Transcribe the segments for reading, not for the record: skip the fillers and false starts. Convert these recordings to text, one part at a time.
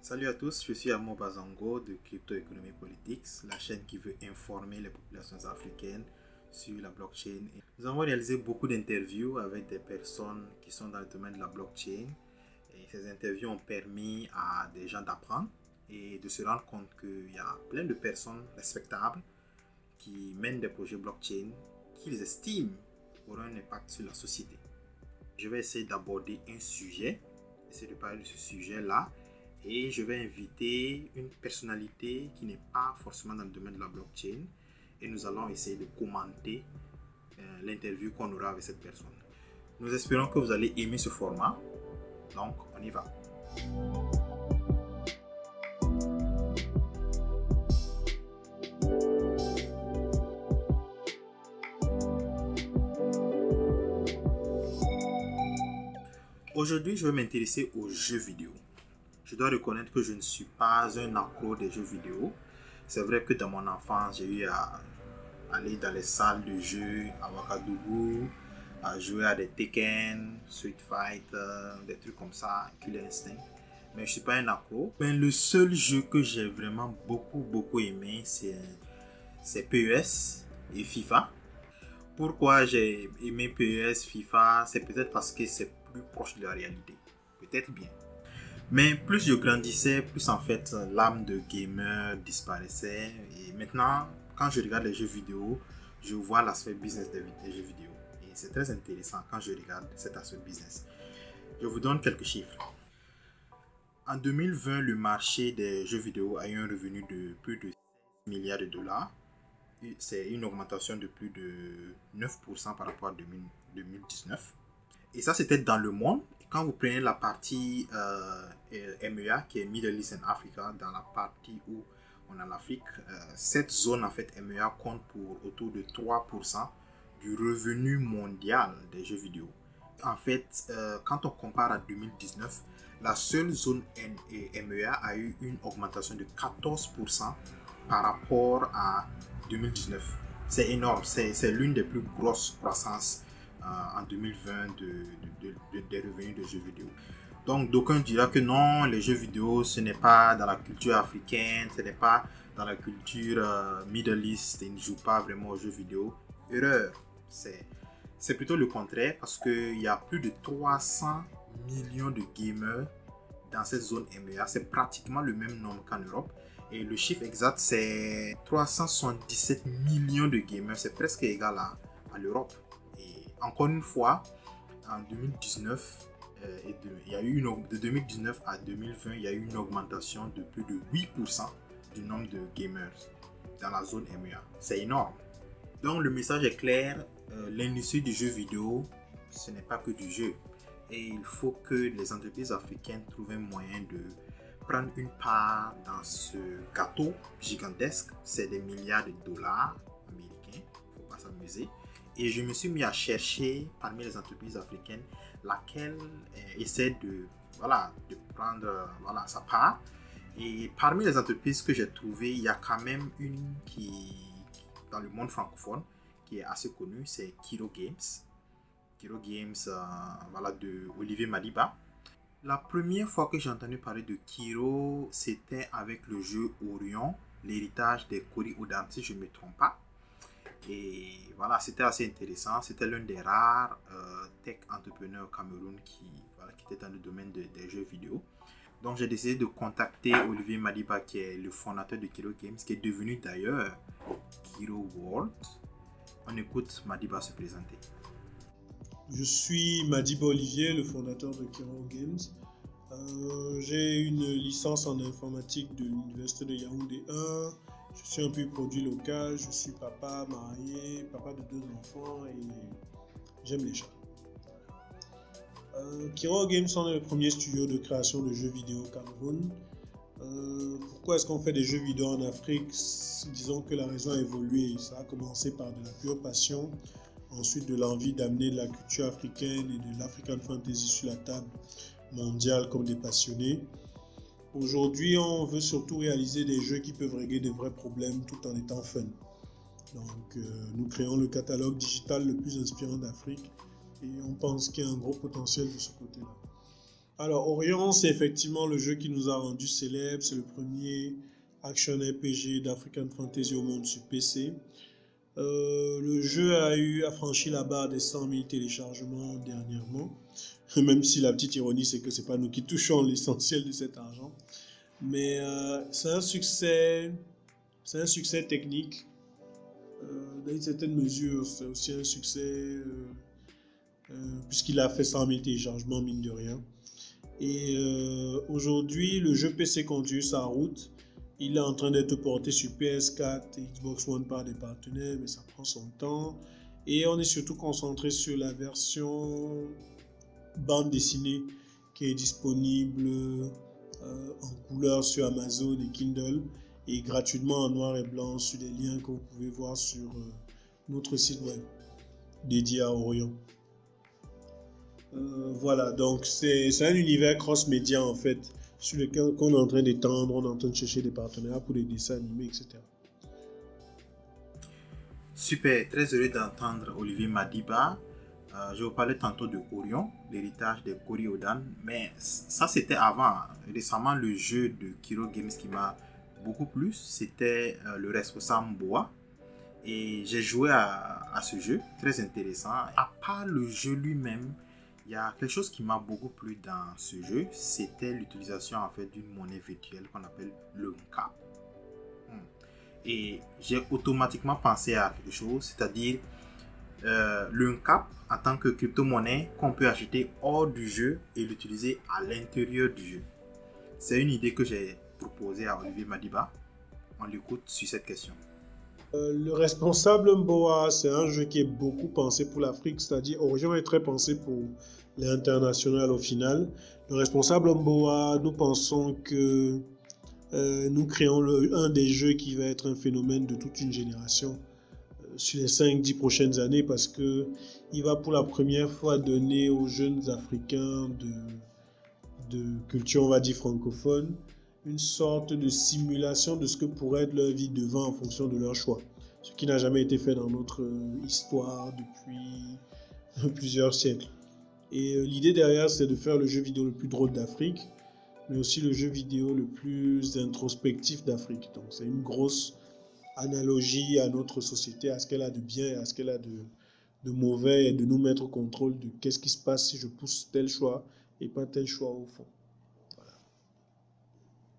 Salut à tous, je suis Amo Bazango de Crypto Economy Politics, la chaîne qui veut informer les populations africaines sur la blockchain. Nous avons réalisé beaucoup d'interviews avec des personnes qui sont dans le domaine de la blockchain et ces interviews ont permis à des gens d'apprendre et de se rendre compte qu'il y a plein de personnes respectables qui mènent des projets blockchain qu'ils estiment auront un impact sur la société. Je vais essayer d'aborder un sujet, essayer de parler de ce sujet-là. Et je vais inviter une personnalité qui n'est pas forcément dans le domaine de la blockchain. Et nous allons essayer de commenter l'interview qu'on aura avec cette personne. Nous espérons que vous allez aimer ce format. Donc, on y va. Aujourd'hui, je vais m'intéresser aux jeux vidéo. Je dois reconnaître que je ne suis pas un accro des jeux vidéo. C'est vrai que dans mon enfance, j'ai eu à aller dans les salles de jeux à Ouagadougou, à jouer à des Tekken, Street Fighter, des trucs comme ça, Killer Instinct. Mais je ne suis pas un accro. Mais le seul jeu que j'ai vraiment beaucoup aimé, c'est PES et FIFA. Pourquoi j'ai aimé PES, FIFA? C'est peut-être parce que c'est plus proche de la réalité. Peut-être bien. Mais plus je grandissais, plus en fait l'âme de gamer disparaissait. Et maintenant, quand je regarde les jeux vidéo, je vois l'aspect business des jeux vidéo. Et c'est très intéressant quand je regarde cet aspect business. Je vous donne quelques chiffres. En 2020, le marché des jeux vidéo a eu un revenu de plus de 6 milliards de dollars. C'est une augmentation de plus de 9% par rapport à 2019. Et ça, c'était dans le monde. Quand vous prenez la partie MEA, qui est Middle East and Africa, dans la partie où on a l'Afrique, cette zone, en fait, MEA compte pour autour de 3% du revenu mondial des jeux vidéo. En fait, quand on compare à 2019, la seule zone MEA a eu une augmentation de 14% par rapport à 2019. C'est énorme, c'est l'une des plus grosses croissances en 2020 des revenus de jeux vidéo. Donc d'aucuns diront que non, les jeux vidéo ce n'est pas dans la culture africaine, ce n'est pas dans la culture Middle East, ils ne jouent pas vraiment aux jeux vidéo. Erreur, c'est plutôt le contraire parce qu'il y a plus de 300 millions de gamers dans cette zone MEA, c'est pratiquement le même nombre qu'en Europe. Et le chiffre exact c'est 377 millions de gamers, c'est presque égal à l'Europe. Encore une fois, en 2019, il y a eu de 2019 à 2020, il y a eu une augmentation de plus de 8% du nombre de gamers dans la zone MEA. C'est énorme. Donc le message est clair, l'industrie du jeu vidéo, ce n'est pas que du jeu. Et il faut que les entreprises africaines trouvent un moyen de prendre une part dans ce gâteau gigantesque. C'est des milliards de dollars américains, il ne faut pas s'amuser. Et je me suis mis à chercher parmi les entreprises africaines laquelle essaie de prendre sa part. Et parmi les entreprises que j'ai trouvées, il y a quand même une qui, dans le monde francophone, qui est assez connue, c'est Kiro Games. Kiro Games, de Olivier Madiba. La première fois que j'ai entendu parler de Kiro, c'était avec le jeu Orion, l'héritage des Kori Odam, si je ne me trompe pas. Et voilà, c'était assez intéressant. C'était l'un des rares tech entrepreneurs au Cameroun qui était dans le domaine des jeux vidéo. Donc j'ai décidé de contacter Olivier Madiba, qui est le fondateur de Kiro Games, qui est devenu d'ailleurs Kiro World. On écoute Madiba se présenter. Je suis Madiba Olivier, le fondateur de Kiro Games. J'ai une licence en informatique de l'université de Yaoundé 1. Je suis un peu produit local, je suis papa marié, papa de 2 enfants et j'aime les chats. Kiro Games est le premier studio de création de jeux vidéo au Cameroun. Pourquoi est-ce qu'on fait des jeux vidéo en Afrique? Disons que la raison a évolué. Ça a commencé par de la pure passion, ensuite de l'envie d'amener de la culture africaine et de l'African Fantasy sur la table mondiale comme des passionnés. Aujourd'hui, on veut surtout réaliser des jeux qui peuvent régler de vrais problèmes tout en étant fun. Donc, nous créons le catalogue digital le plus inspirant d'Afrique et on pense qu'il y a un gros potentiel de ce côté-là. Alors, Orion, c'est effectivement le jeu qui nous a rendu célèbres. C'est le premier action RPG d'African Fantasy au monde sur PC. Le jeu a franchi la barre des 100 000 téléchargements dernièrement. Même si la petite ironie, c'est que c'est pas nous qui touchons l'essentiel de cet argent. Mais c'est un succès technique. Dans une certaine mesure, c'est aussi un succès puisqu'il a fait 100 000 téléchargements, mine de rien. Et aujourd'hui, le jeu PC continue sa route. Il est en train d'être porté sur PS4 et Xbox One par des partenaires, mais ça prend son temps. Et on est surtout concentré sur la version bande dessinée qui est disponible en couleur sur Amazon et Kindle et gratuitement en noir et blanc sur des liens que vous pouvez voir sur notre site web dédié à Orion. Voilà, donc c'est un univers cross-média en fait, sur lequel on est en train d'étendre, on est en train de chercher des partenaires pour des dessins animés, etc. Super, très heureux d'entendre Olivier Madiba. Je vous parlais tantôt de Orion, l'héritage des Kori-Odan, mais ça c'était avant. Récemment, le jeu de Kiro Games qui m'a beaucoup plu, c'était le responsable Boa. Et j'ai joué à ce jeu, très intéressant. À part le jeu lui-même, il y a quelque chose qui m'a beaucoup plu dans ce jeu, c'était l'utilisation en fait d'une monnaie virtuelle qu'on appelle le Nkap. Et j'ai automatiquement pensé à quelque chose, c'est-à-dire le Nkap en tant que crypto-monnaie qu'on peut acheter hors du jeu et l'utiliser à l'intérieur du jeu. C'est une idée que j'ai proposée à Olivier Madiba. On l'écoute sur cette question. Le responsable Mboa, c'est un jeu qui est beaucoup pensé pour l'Afrique, c'est-à-dire Orion est très pensé pour l'international au final. Le responsable Mboa, nous pensons que nous créons un des jeux qui va être un phénomène de toute une génération sur les 5-10 prochaines années parce que il va pour la première fois donner aux jeunes Africains de culture, on va dire francophone, une sorte de simulation de ce que pourrait être leur vie devant en fonction de leur choix. Ce qui n'a jamais été fait dans notre histoire depuis plusieurs siècles. Et l'idée derrière, c'est de faire le jeu vidéo le plus drôle d'Afrique, mais aussi le jeu vidéo le plus introspectif d'Afrique. Donc c'est une grosse analogie à notre société, à ce qu'elle a de bien et à ce qu'elle a de mauvais, et de nous mettre au contrôle de qu'est-ce qui se passe si je pousse tel choix et pas tel choix au fond.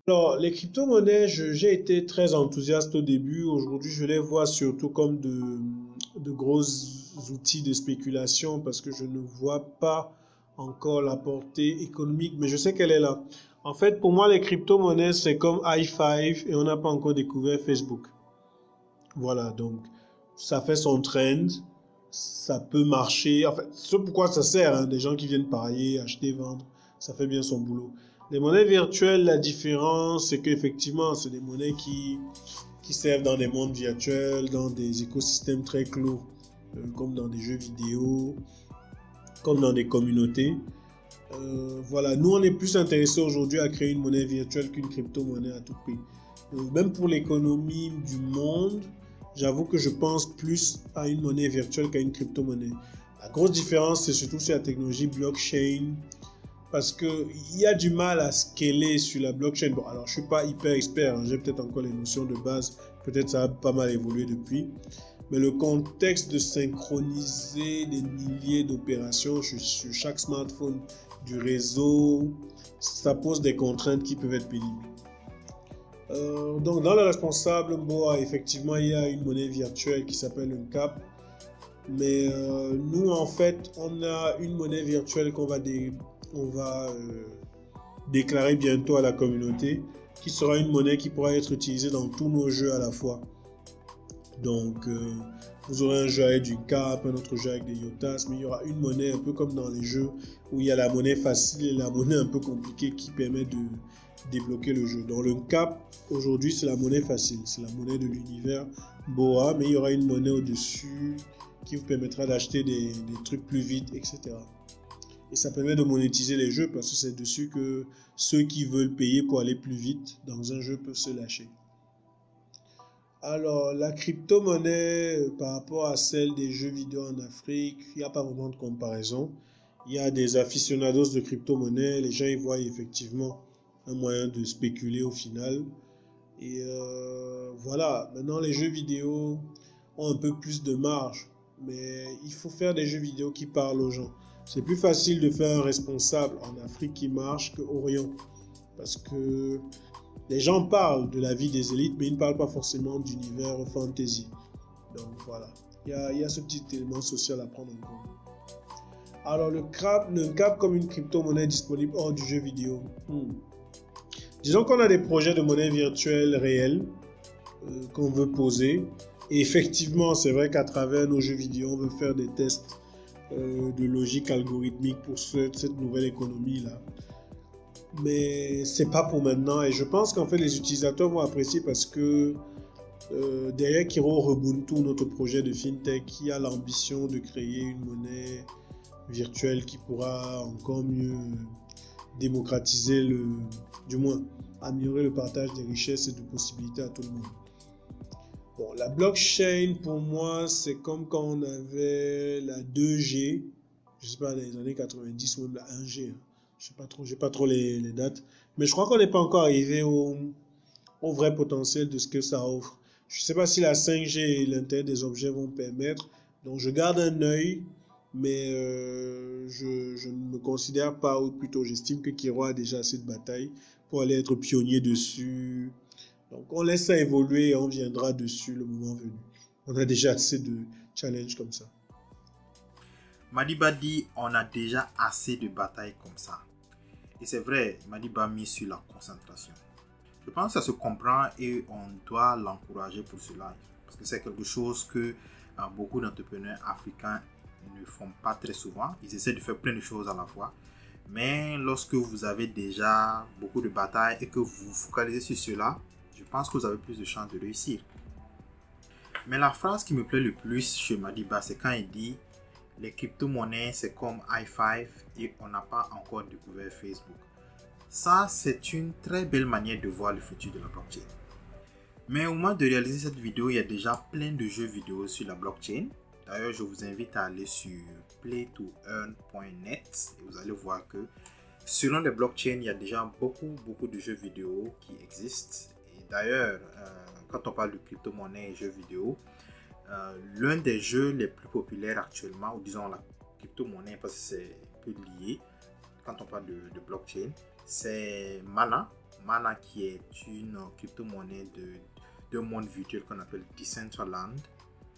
Alors, les crypto-monnaies, j'ai été très enthousiaste au début. Aujourd'hui, je les vois surtout comme de gros outils de spéculation parce que je ne vois pas encore la portée économique, mais je sais qu'elle est là. En fait, pour moi, les crypto-monnaies, c'est comme i5 et on n'a pas encore découvert Facebook. Voilà, donc ça fait son trend, ça peut marcher. En fait, c'est pourquoi ça sert, hein, des gens qui viennent parier, acheter, vendre, ça fait bien son boulot. Les monnaies virtuelles, la différence, c'est qu'effectivement, c'est des monnaies qui servent dans des mondes virtuels, dans des écosystèmes très clos, comme dans des jeux vidéo, comme dans des communautés. Voilà, nous, on est plus intéressés aujourd'hui à créer une monnaie virtuelle qu'une crypto-monnaie à tout prix. Même pour l'économie du monde, j'avoue que je pense plus à une monnaie virtuelle qu'à une crypto-monnaie. La grosse différence, c'est surtout sur la technologie blockchain, parce qu'il y a du mal à scaler sur la blockchain. Bon, alors je ne suis pas hyper expert, hein, j'ai peut-être encore les notions de base, peut-être ça a pas mal évolué depuis. Mais le contexte de synchroniser des milliers d'opérations sur chaque smartphone du réseau, ça pose des contraintes qui peuvent être pénibles. Donc dans le responsable Mboa, effectivement, il y a une monnaie virtuelle qui s'appelle un Nkap. Mais nous, en fait, on a une monnaie virtuelle qu'on va déclarer bientôt à la communauté, qui sera une monnaie qui pourra être utilisée dans tous nos jeux à la fois. Donc, vous aurez un jeu avec du Cap, un autre jeu avec des Yotas, mais il y aura une monnaie un peu comme dans les jeux où il y a la monnaie facile et la monnaie un peu compliquée qui permet de débloquer le jeu. Dans le Cap, aujourd'hui, c'est la monnaie facile, c'est la monnaie de l'univers Boa, mais il y aura une monnaie au-dessus qui vous permettra d'acheter des trucs plus vite, etc. Et ça permet de monétiser les jeux parce que c'est dessus que ceux qui veulent payer pour aller plus vite dans un jeu peuvent se lâcher. Alors, la crypto-monnaie par rapport à celle des jeux vidéo en Afrique, il n'y a pas vraiment de comparaison. il y a des aficionados de crypto-monnaie, les gens y voient effectivement un moyen de spéculer au final. Et voilà, maintenant les jeux vidéo ont un peu plus de marge, mais il faut faire des jeux vidéo qui parlent aux gens. C'est plus facile de faire un responsable en Afrique qui marche qu'au Orient, parce que les gens parlent de la vie des élites, mais ils ne parlent pas forcément d'univers fantasy. Donc voilà, il y a ce petit élément social à prendre en compte. Alors le CAP comme une crypto-monnaie disponible hors du jeu vidéo. Disons qu'on a des projets de monnaie virtuelle réels qu'on veut poser. Et effectivement, c'est vrai qu'à travers nos jeux vidéo, on veut faire des tests de logique algorithmique pour cette nouvelle économie-là. Mais c'est pas pour maintenant. Et je pense qu'en fait, les utilisateurs vont apprécier parce que derrière Kiro Ubuntu, notre projet de FinTech, qui a l'ambition de créer une monnaie virtuelle qui pourra encore mieux démocratiser du moins améliorer le partage des richesses et de possibilités à tout le monde. Bon, la blockchain pour moi c'est comme quand on avait la 2G, je sais pas, dans les années 90 ou même la 1G, hein. Je sais pas trop, j'ai pas trop les dates, mais je crois qu'on n'est pas encore arrivé au vrai potentiel de ce que ça offre. Je sais pas si la 5G et l'Internet des objets vont permettre, donc je garde un œil. Mais je ne me considère pas, ou plutôt j'estime que Kiro a déjà assez de batailles pour aller être pionnier dessus. Donc on laisse ça évoluer et on viendra dessus le moment venu. On a déjà assez de challenges comme ça. Madiba dit on a déjà assez de batailles comme ça. Et c'est vrai, Madiba mise sur la concentration. Je pense que ça se comprend et on doit l'encourager pour cela. Parce que c'est quelque chose que beaucoup d'entrepreneurs africains ne font pas très souvent. Ils essaient de faire plein de choses à la fois. Mais lorsque vous avez déjà beaucoup de batailles et que vous vous focalisez sur cela, je pense que vous avez plus de chances de réussir. Mais la phrase qui me plaît le plus chez Madiba, c'est quand il dit « Les crypto-monnaies, c'est comme i5 et on n'a pas encore découvert Facebook ». Ça, c'est une très belle manière de voir le futur de la blockchain. Mais au moment de réaliser cette vidéo, il y a déjà plein de jeux vidéo sur la blockchain. D'ailleurs, je vous invite à aller sur playtoearn.net et vous allez voir que selon les blockchains, il y a déjà beaucoup de jeux vidéo qui existent. Et d'ailleurs, quand on parle de crypto-monnaie et jeux vidéo, l'un des jeux les plus populaires actuellement, ou disons la crypto-monnaie parce que c'est un peu lié quand on parle de blockchain, c'est Mana. Mana qui est une crypto-monnaie d'un monde virtuel qu'on appelle Decentraland.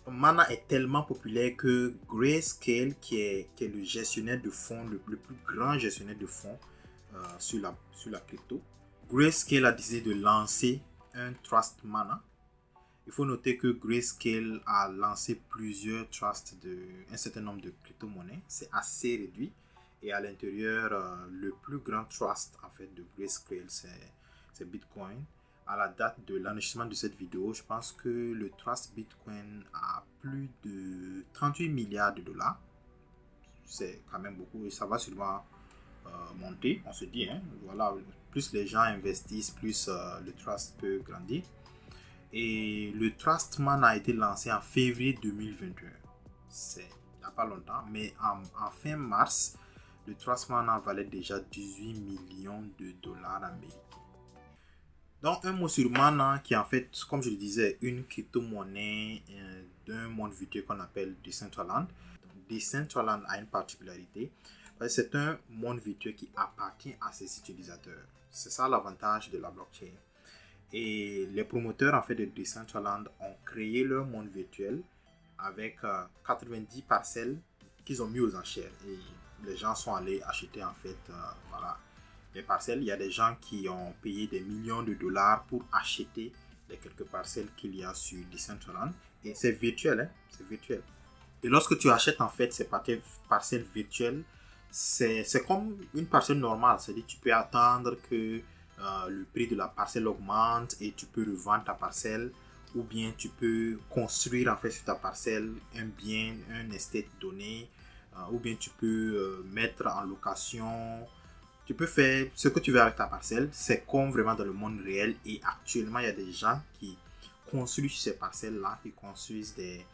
Mana est tellement populaire que Grayscale, qui est le gestionnaire de fonds, le plus grand gestionnaire de fonds sur la crypto, Grayscale a décidé de lancer un Trust Mana. Il faut noter que Grayscale a lancé plusieurs trusts un certain nombre de crypto-monnaies. C'est assez réduit. Et à l'intérieur, le plus grand trust en fait de Grayscale, c'est Bitcoin. À la date de l'enregistrement de cette vidéo, je pense que le trust Bitcoin a plus de 38 milliards de dollars. C'est quand même beaucoup et ça va sûrement monter, on se dit. Hein, voilà, plus les gens investissent, plus le trust peut grandir. Et le Trust Man a été lancé en février 2021. C'est il n'y a pas longtemps, mais en fin mars, le Trust Man valait déjà 18 millions de dollars américains. Donc, un mot sur Mana qui est en fait, comme je le disais, une crypto-monnaie d'un monde virtuel qu'on appelle Decentraland. Decentraland a une particularité, c'est un monde virtuel qui appartient à ses utilisateurs. C'est ça l'avantage de la blockchain. Et les promoteurs en fait de Decentraland ont créé leur monde virtuel avec 90 parcelles qu'ils ont mis aux enchères. Et les gens sont allés acheter en fait voilà, les parcelles. Il y a des gens qui ont payé des millions de dollars pour acheter les quelques parcelles qu'il y a sur Decentraland. Et c'est virtuel, hein? C'est virtuel. Et lorsque tu achètes en fait ces parcelles virtuelles, c'est comme une parcelle normale. C'est-à-dire que tu peux attendre que le prix de la parcelle augmente et tu peux revendre ta parcelle, ou bien tu peux construire en fait sur ta parcelle un bien, un estate donné, ou bien tu peux mettre en location. Tu peux faire ce que tu veux avec ta parcelle. C'est comme vraiment dans le monde réel. Et actuellement, il y a des gens qui construisent ces parcelles-là, qui construisent des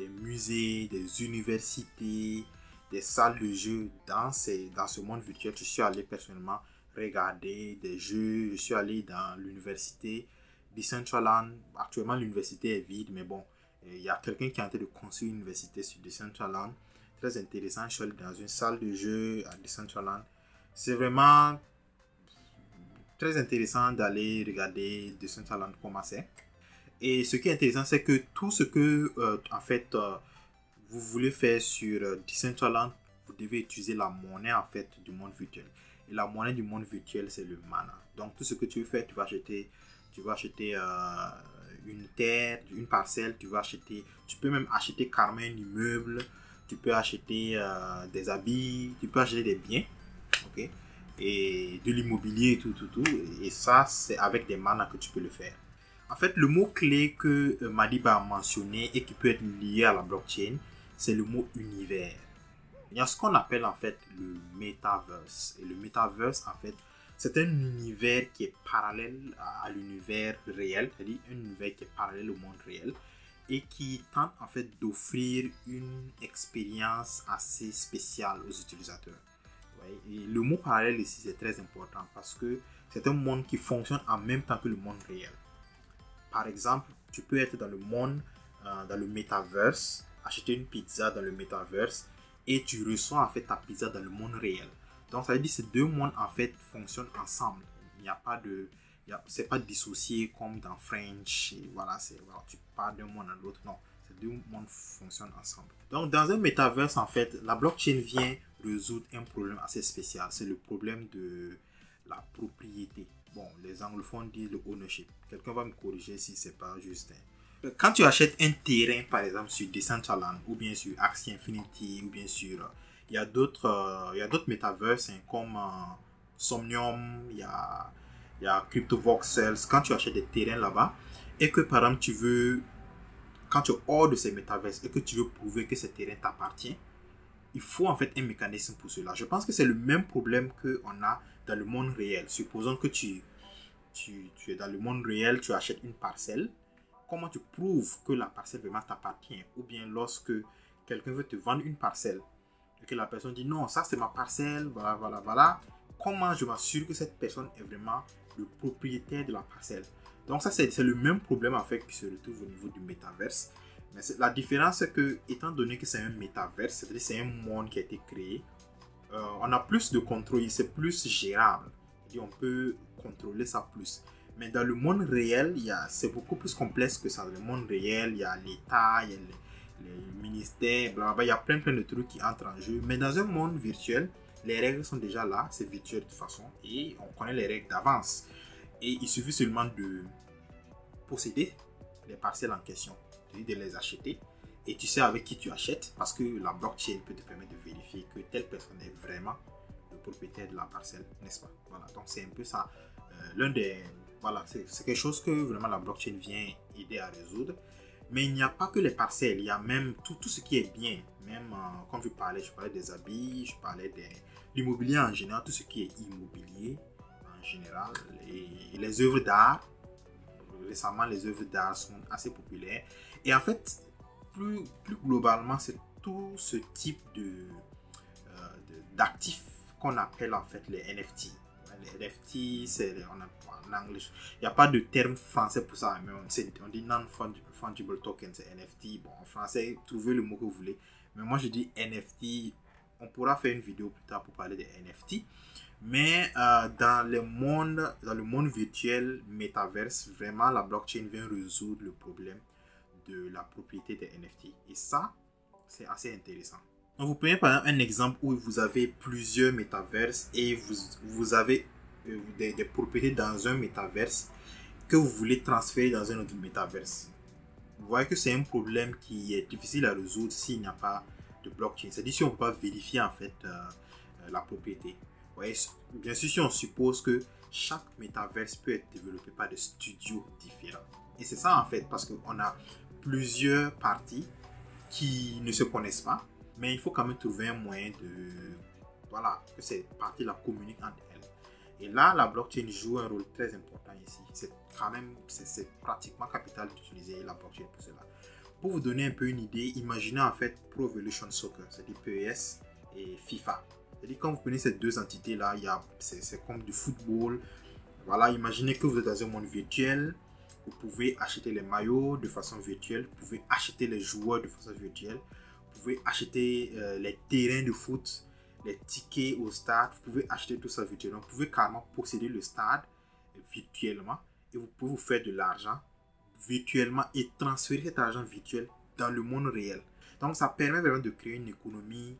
musées, des universités, des salles de jeu dans ce monde virtuel. Je suis allé personnellement regarder des jeux. Je suis allé dans l'université Decentraland. Actuellement, l'université est vide, mais bon, il y a quelqu'un qui est en train de construire une université sur Decentraland. Très intéressant. Je suis allé dans une salle de jeu à Decentraland. C'est vraiment très intéressant d'aller regarder Decentraland comment c'est. Et ce qui est intéressant, c'est que tout ce que, en fait, vous voulez faire sur Decentraland, vous devez utiliser la monnaie, en fait, du monde virtuel. Et la monnaie du monde virtuel, c'est le mana. Donc, tout ce que tu veux faire, tu vas acheter une terre, une parcelle, tu peux même acheter carrément un immeuble, tu peux acheter des habits, tu peux acheter des biens, ok, et de l'immobilier, tout. Et ça, c'est avec des mana que tu peux le faire. En fait, le mot-clé que Madiba a mentionné et qui peut être lié à la blockchain, c'est le mot univers. Il y a ce qu'on appelle en fait le metaverse. Et le metaverse, en fait, c'est un univers qui est parallèle à l'univers réel, c'est-à-dire un univers qui est parallèle au monde réel et qui tente en fait d'offrir une expérience assez spéciale aux utilisateurs. Ouais. Et le mot parallèle ici, c'est très important parce que c'est un monde qui fonctionne en même temps que le monde réel. Par exemple, tu peux être dans le monde, dans le metaverse, acheter une pizza dans le metaverse et tu reçois en fait ta pizza dans le monde réel. Donc ça veut dire que ces deux mondes en fait fonctionnent ensemble. Il n'y a pas de, c'est pas dissocié comme dans French. Et voilà, tu pars d'un monde à l'autre. Non, ces deux mondes fonctionnent ensemble. Donc dans un metaverse en fait, la blockchain vient résoudre un problème assez spécial. C'est le problème de la propriété. Bon, les anglophones disent le ownership. Quelqu'un va me corriger si c'est pas juste. Quand tu achètes un terrain, par exemple, sur Decentraland, ou bien sur Axie Infinity, ou bien sur... il y a d'autres metaverses, hein, comme Somnium, il y a CryptoVoxels. Quand tu achètes des terrains là-bas, et que, par exemple, quand tu es hors de ces metaverses, et que tu veux prouver que ces terrains t'appartiennent, il faut en fait un mécanisme pour cela. Je pense que c'est le même problème qu'on a dans le monde réel. Supposons que tu es dans le monde réel, tu achètes une parcelle. Comment tu prouves que la parcelle vraiment t'appartient? Ou bien lorsque quelqu'un veut te vendre une parcelle et que la personne dit non, ça c'est ma parcelle, voilà. Comment je m'assure que cette personne est vraiment le propriétaire de la parcelle? Donc ça c'est le même problème en fait qui se retrouve au niveau du métaverse. Mais la différence c'est que, étant donné que c'est un métaverse, c'est-à-dire c'est un monde qui a été créé, on a plus de contrôle, c'est plus gérable. Et on peut contrôler ça plus. Mais dans le monde réel, c'est beaucoup plus complexe que ça. Dans le monde réel, il y a l'État, il y a les ministères, blablabla, il y a plein de trucs qui entrent en jeu. Mais dans un monde virtuel, les règles sont déjà là, c'est virtuel de toute façon, et on connaît les règles d'avance. Et il suffit seulement de posséder les parcelles en question, de les acheter. Et tu sais avec qui tu achètes, parce que la blockchain peut te permettre de vérifier que telle personne est vraiment le propriétaire de la parcelle, n'est-ce pas? Voilà, donc c'est un peu ça. Voilà, c'est quelque chose que vraiment la blockchain vient aider à résoudre. Mais il n'y a pas que les parcelles, il y a même tout ce qui est bien. Même comme je parlais des habits, je parlais de l'immobilier en général, tout ce qui est immobilier en général. Et les œuvres d'art, récemment les œuvres d'art sont assez populaires. Et en fait, plus globalement, c'est tout ce type d'actifs qu'on appelle en fait les NFT. Les NFT, c'est en anglais. Il n'y a pas de terme français pour ça, mais on dit non-fungible token, c'est NFT. Bon, en français, trouvez le mot que vous voulez. Mais moi, je dis NFT. On pourra faire une vidéo plus tard pour parler des NFT. Mais dans le monde virtuel, metaverse, vraiment, la blockchain vient résoudre le problème de la propriété des NFT. Et ça, c'est assez intéressant. Donc, vous prenez par exemple un exemple où vous avez plusieurs métaverses et vous avez des propriétés dans un métaverse que vous voulez transférer dans un autre métaverse. Vous voyez que c'est un problème qui est difficile à résoudre s'il n'y a pas de blockchain. C'est-à-dire si on ne peut pas vérifier en fait la propriété. Vous voyez, bien sûr, si on suppose que chaque métaverse peut être développé par des studios différents. Et c'est ça en fait, parce qu'on a plusieurs parties qui ne se connaissent pas. Mais il faut quand même trouver un moyen que ces parties-là communiquent entre elles. Et là, la blockchain joue un rôle très important ici. C'est pratiquement capital d'utiliser la blockchain pour cela. Pour vous donner un peu une idée, imaginez en fait Pro Evolution Soccer, c'est-à-dire PES, et FIFA. C'est-à-dire quand vous prenez ces deux entités-là, c'est comme du football. Voilà, imaginez que vous êtes dans un monde virtuel. Vous pouvez acheter les maillots de façon virtuelle. Vous pouvez acheter les joueurs de façon virtuelle. Vous pouvez acheter les terrains de foot, les tickets au stade. Vous pouvez acheter tout ça virtuellement. Vous pouvez carrément posséder le stade virtuellement. Et vous pouvez vous faire de l'argent virtuellement et transférer cet argent virtuel dans le monde réel. Donc ça permet vraiment de créer une économie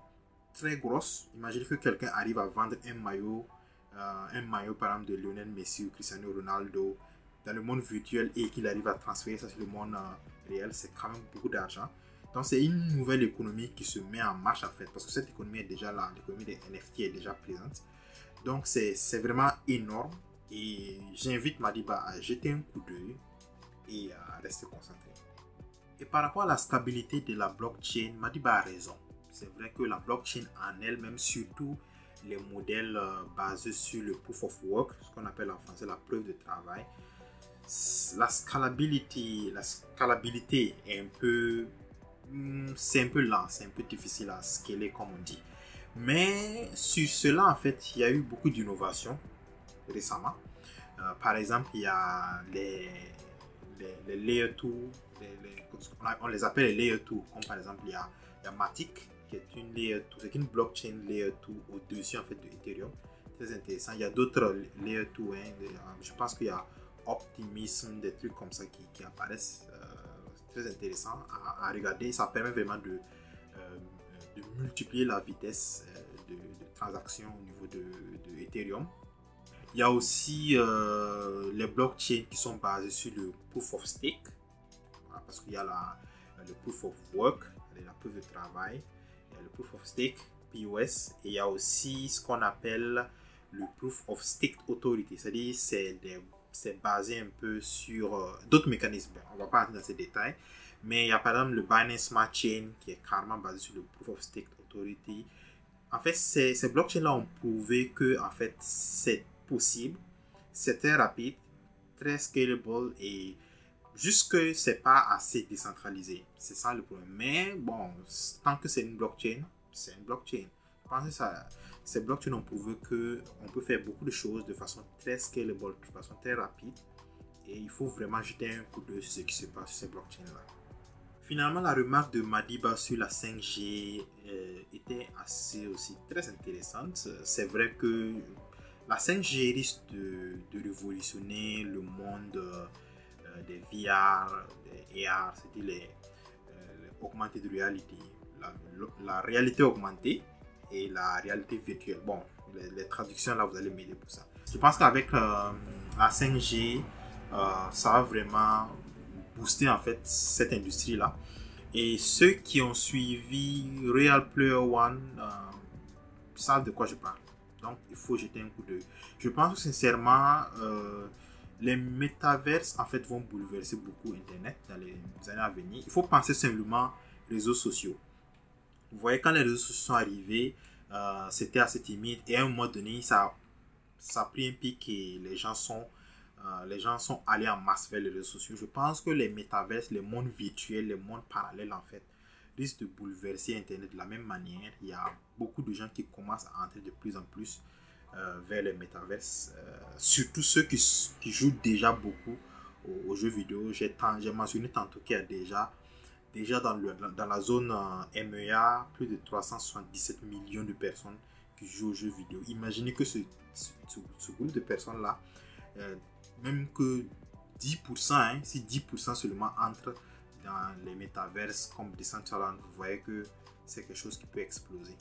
très grosse. Imaginez que quelqu'un arrive à vendre un maillot par exemple de Lionel Messi ou Cristiano Ronaldo dans le monde virtuel et qu'il arrive à transférer ça sur le monde réel. C'est quand même beaucoup d'argent. Donc c'est une nouvelle économie qui se met en marche en fait, parce que cette économie est déjà là, l'économie des NFT est déjà présente. Donc c'est vraiment énorme et j'invite Madiba à jeter un coup d'œil et à rester concentré. Et par rapport à la stabilité de la blockchain, Madiba a raison. C'est vrai que la blockchain en elle-même, surtout les modèles basés sur le proof of work, ce qu'on appelle en français la preuve de travail, la scalabilité est c'est un peu lent, c'est un peu difficile à scaler comme on dit. Mais sur cela, en fait, il y a eu beaucoup d'innovations récemment. Par exemple, il y a les layer 2, on les appelle les layer 2, comme par exemple il y a Matic qui est une layer 2, c'est une blockchain layer 2 au-dessus en fait de Ethereum. Très intéressant. Il y a d'autres layer 2, je pense qu'il y a Optimism, des trucs comme ça qui apparaissent. Très intéressant à regarder. Ça permet vraiment de multiplier la vitesse de transaction au niveau de Ethereum. Il y a aussi les blockchains qui sont basées sur le proof of stake, voilà, parce qu'il y a le proof of work, la preuve de travail, il y a le proof of stake, POS, et il y a aussi ce qu'on appelle le proof of stake authority, c'est-à-dire c'est basé un peu sur d'autres mécanismes. On ne va pas entrer dans ces détails, mais il y a par exemple le Binance Smart Chain qui est carrément basé sur le proof of stake authority. En fait, ces blockchains-là ont prouvé que en fait, c'est possible, c'est très rapide, très scalable et juste que c'est pas assez décentralisé. C'est ça le problème. Mais bon, tant que c'est une blockchain, c'est une blockchain. Je pense que ces blockchains ont prouvé qu'on peut faire beaucoup de choses de façon très scalable, de façon très rapide. Et il faut vraiment jeter un coup d'œil sur ce qui se passe sur ces blockchains-là. Finalement, la remarque de Madiba sur la 5G était aussi très intéressante. C'est vrai que la 5G risque de révolutionner le monde des VR, des AR, c'est-à-dire les augmented reality, la réalité augmentée et la réalité virtuelle. Bon, les traductions là, vous allez m'aider pour ça. Je pense qu'avec la 5G, ça va vraiment booster en fait cette industrie là. Et ceux qui ont suivi Real Player One savent de quoi je parle. Donc, il faut jeter un coup d'œil. Je pense que sincèrement, les métaverses en fait vont bouleverser beaucoup Internet dans les années à venir. Il faut penser simplement réseaux sociaux. Vous voyez, quand les réseaux sociaux sont arrivés, c'était assez timide et à un moment donné, ça a pris un pic et les gens sont allés en masse vers les réseaux sociaux. Je pense que les métaverses, les mondes virtuels, les mondes parallèles en fait, risquent de bouleverser Internet de la même manière. Il y a beaucoup de gens qui commencent à entrer de plus en plus vers les métaverses, surtout ceux qui jouent déjà beaucoup aux jeux vidéo. J'ai mentionné tantôt qu'il y a déjà dans la zone MEA plus de 377 millions de personnes qui jouent aux jeux vidéo. Imaginez que ce groupe de personnes là, même que 10%, si 10% seulement entrent dans les métaverses comme Decentraland, vous voyez que c'est quelque chose qui peut exploser.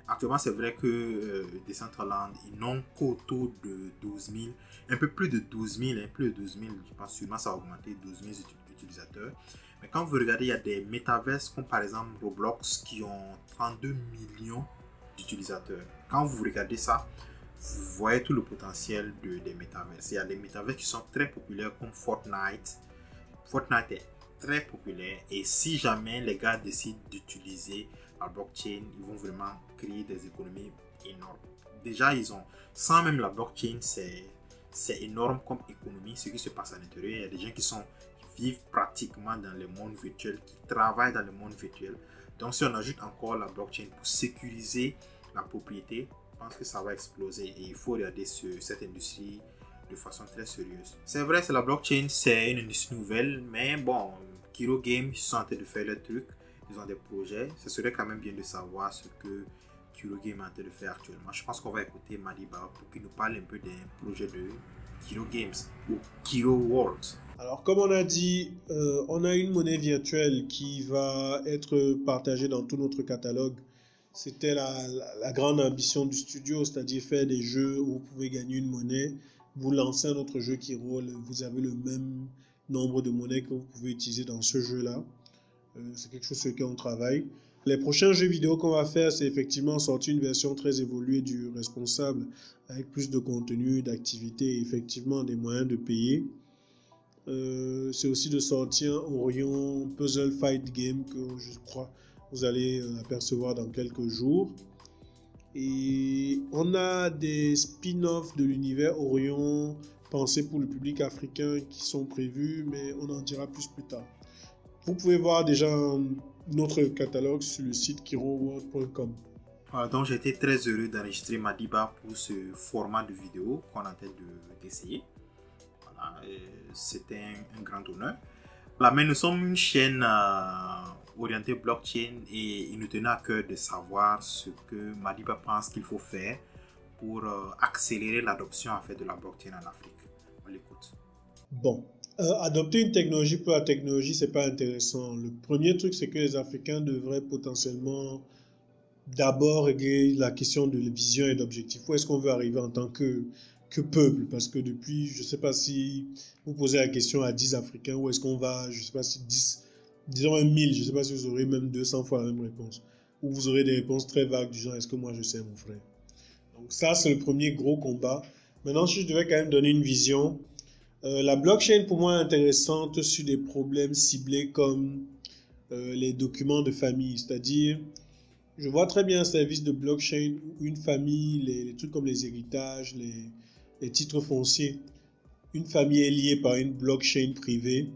Actuellement, c'est vrai que Decentraland, ils n'ont qu'autour de 12 000, un peu plus de 12 000, plus de 12 000, je pense sûrement ça a augmenté, 12 000 utilisateurs. Mais quand vous regardez, il y a des métaverses comme par exemple Roblox qui ont 32 millions d'utilisateurs. Quand vous regardez ça, vous voyez tout le potentiel des métaverses. Il y a des métaverses qui sont très populaires comme Fortnite. Fortnite est très populaire et si jamais les gars décident d'utiliser la blockchain, ils vont vraiment créer des économies énormes. Déjà, sans même la blockchain, c'est énorme comme économie, ce qui se passe à l'intérieur. Il y a des gens qui vivent pratiquement pratiquement dans le monde virtuel, qui travaillent dans le monde virtuel. Donc si on ajoute encore la blockchain pour sécuriser la propriété, je pense que ça va exploser et il faut regarder cette industrie de façon très sérieuse. C'est vrai, c'est la blockchain, c'est une industrie nouvelle, mais bon, Kiro Games, ils sont en train de faire le truc, ils ont des projets. Ce serait quand même bien de savoir ce que Kiro Games est en train de faire actuellement. Je pense qu'on va écouter Madiba pour qu'il nous parle un peu des projets de Kiro Games ou Kiro World. Alors, comme on a dit, on a une monnaie virtuelle qui va être partagée dans tout notre catalogue. C'était la grande ambition du studio, c'est-à-dire faire des jeux où vous pouvez gagner une monnaie. Vous lancez un autre jeu qui roule, vous avez le même nombre de monnaies que vous pouvez utiliser dans ce jeu-là. C'est quelque chose sur lequel on travaille. Les prochains jeux vidéo qu'on va faire, c'est effectivement sortir une version très évoluée du responsable avec plus de contenu, d'activité et effectivement des moyens de payer. C'est aussi de sortir Orion Puzzle Fight Game que je crois vous allez apercevoir dans quelques jours. Et on a des spin-offs de l'univers Orion pensés pour le public africain qui sont prévus, mais on en dira plus tard. Vous pouvez voir déjà notre catalogue sur le site kiroworld.com. Voilà, donc j'ai été très heureux d'enregistrer Madiba pour ce format de vidéo qu'on est en train d'essayer. Voilà, c'était un grand honneur. Là, mais nous sommes une chaîne orientée blockchain et il nous tenait à cœur de savoir ce que Madiba pense qu'il faut faire pour accélérer l'adoption en fait, de la blockchain en Afrique. On l'écoute. Bon, adopter une technologie pour la technologie, c'est pas intéressant. Le premier truc, c'est que les Africains devraient potentiellement d'abord régler la question de vision et d'objectif. Où est-ce qu'on veut arriver en tant que peuple? Parce que depuis, je ne sais pas si vous posez la question à 10 Africains, où est-ce qu'on va, je ne sais pas si 10, disons un 1000, je ne sais pas si vous aurez même 200 fois la même réponse. Ou vous aurez des réponses très vagues du genre, est-ce que moi je sais mon frère? Donc ça, c'est le premier gros combat. Maintenant, si je devais quand même donner une vision, la blockchain pour moi est intéressante sur des problèmes ciblés comme les documents de famille, c'est-à-dire je vois très bien un service de blockchain où une famille, les trucs comme les héritages, les titres fonciers, une famille est liée par une blockchain privée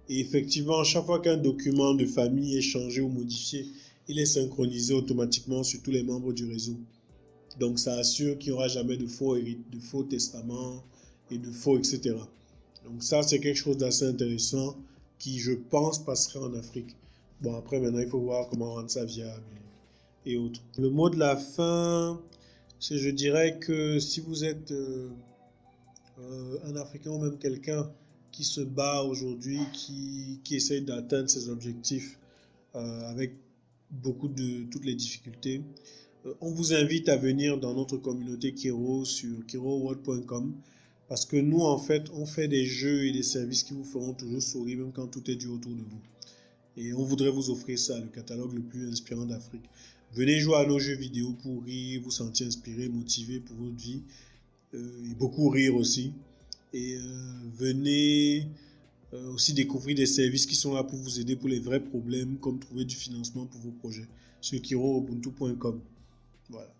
et effectivement, chaque fois qu'un document de famille est changé ou modifié, il est synchronisé automatiquement sur tous les membres du réseau. Donc ça assure qu'il n'y aura jamais de faux testaments et de faux, etc. Donc ça, c'est quelque chose d'assez intéressant qui, je pense, passerait en Afrique. Bon, après, maintenant, il faut voir comment rendre ça viable et autres. Le mot de la fin, c'est je dirais que si vous êtes un Africain ou même quelqu'un qui se bat aujourd'hui, qui essaye d'atteindre ses objectifs avec toutes les difficultés, on vous invite à venir dans notre communauté Kiro sur kiroworld.com parce que nous, en fait, on fait des jeux et des services qui vous feront toujours sourire même quand tout est dur autour de vous. Et on voudrait vous offrir ça, le catalogue le plus inspirant d'Afrique. Venez jouer à nos jeux vidéo pour rire, vous sentir inspiré, motivé pour votre vie et beaucoup rire aussi. Et venez aussi découvrir des services qui sont là pour vous aider pour les vrais problèmes, comme trouver du financement pour vos projets sur kiroubuntu.com. Voilà.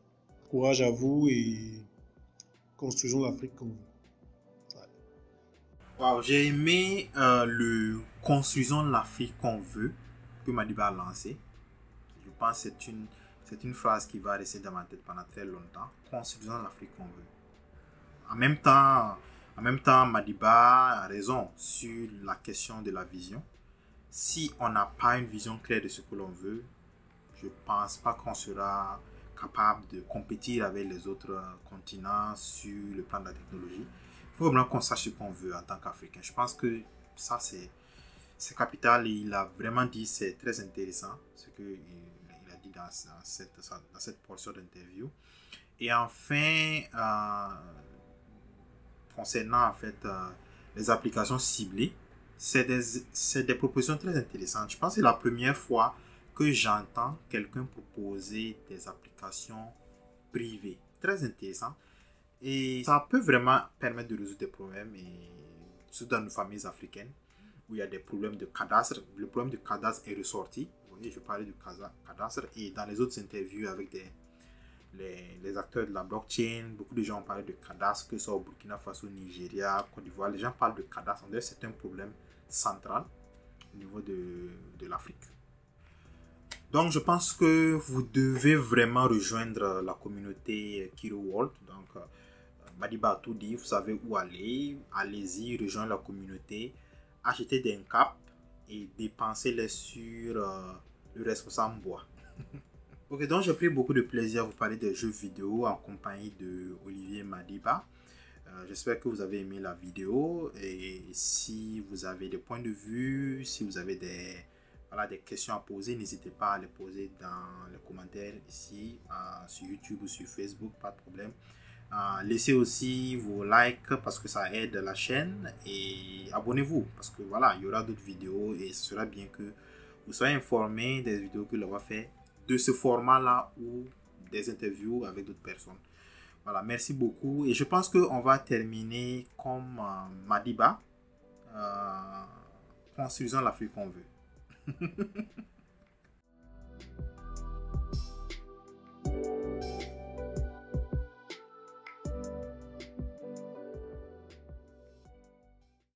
Courage à vous et construisons l'Afrique comme vous. Wow, j'ai aimé le construisons l'Afrique qu'on veut que Madiba a lancé. Je pense que c'est une phrase qui va rester dans ma tête pendant très longtemps. Construisons l'Afrique qu'on veut. En même temps, Madiba a raison sur la question de la vision. Si on n'a pas une vision claire de ce que l'on veut, je ne pense pas qu'on sera capable de compétir avec les autres continents sur le plan de la technologie. Il faut vraiment qu'on sache ce qu'on veut en tant qu'Africain. Je pense que ça, c'est capital. Et il a vraiment dit, c'est très intéressant ce qu'il a dit dans cette portion d'interview. Et enfin, concernant en fait les applications ciblées, c'est des propositions très intéressantes. Je pense que c'est la première fois que j'entends quelqu'un proposer des applications privées. Très intéressant. Et ça peut vraiment permettre de résoudre des problèmes, et surtout dans nos familles africaines, où il y a des problèmes de cadastre. Le problème de cadastre est ressorti. Vous voyez, je parlais du cadastre. Et dans les autres interviews avec les acteurs de la blockchain, beaucoup de gens ont parlé de cadastre, que ce soit au Burkina Faso, Nigeria, Côte d'Ivoire. Les gens parlent de cadastre. C'est un problème central au niveau de l'Afrique. Donc, je pense que vous devez vraiment rejoindre la communauté Kiro World. Donc, Madiba a tout dit, vous savez où aller. Allez-y, rejoindre la communauté, achetez des caps et dépensez-les sur le responsable bois. Ok, donc j'ai pris beaucoup de plaisir à vous parler des jeux vidéo en compagnie de Olivier Madiba. J'espère que vous avez aimé la vidéo et si vous avez des points de vue, si vous avez des questions à poser, n'hésitez pas à les poser dans les commentaires ici sur YouTube ou sur Facebook, pas de problème. Laissez aussi vos likes parce que ça aide la chaîne et abonnez-vous parce que voilà, il y aura d'autres vidéos et ce sera bien que vous soyez informés des vidéos que l'on va faire de ce format-là ou des interviews avec d'autres personnes. Voilà, merci beaucoup. Et je pense qu'on va terminer comme Madiba, construisant l'Afrique qu'on veut.